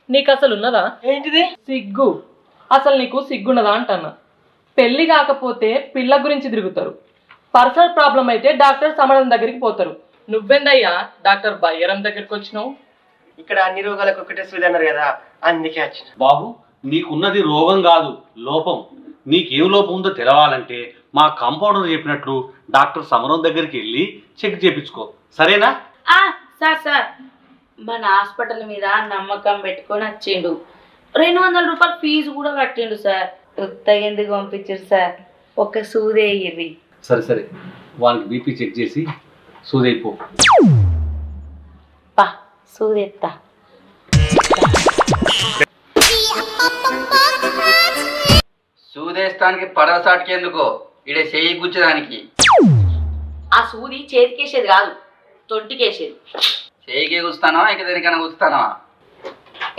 నీకు అసలు ఉన్నదా? ఏంటిది? సిగ్గు. అసలు నీకు సిగ్గున్నదా అంటన్నా. పెళ్లి కాకపోతే పిల్ల గురించి తిరుగుతారు, పర్సనల్ ప్రాబ్లం అయితే డాక్టర్ సమరం దగ్గరికి పోతారు. నువ్వెందయ్యా డాక్టర్ బయ్యరం దగ్గరికి వచ్చినావు? ఇక్కడ అన్ని రోగాలకు ఒకటే సూది అన్నారు కదా, అందుకే వచ్చిన. బాబు, నీకున్నది రోగం కాదు, లోపం. నీకేం లోపం ఉందో తెలవాలంటే మా కాంపౌండర్ చెప్పినట్లు డాక్టర్ సమరం దగ్గరికి వెళ్ళి చెక్ చేయించుకో, సరేనా? సార్ మన హాస్పిటల్ మీద నమ్మకం పెట్టుకొని వచ్చిండు. 200 రూపాయలు ఫీజు కూడా కట్టిండు సార్. ఎందుకు పంపించారు సార్? ఒక సూదే ఇర్రి. సరే వానికి బీపీ చెక్ చేసి సూదైపో. పా సూదెత్తా. సూదేస్తానికి పడవ సాటుకెందుకో, ఇడే చేయి గుచ్చడానికి. ఆ సూది చేతికేసేది కాదు, తొట్టికేసేది. చేయికే కూస్తానా ఇక దేనికైనా కూస్తానా?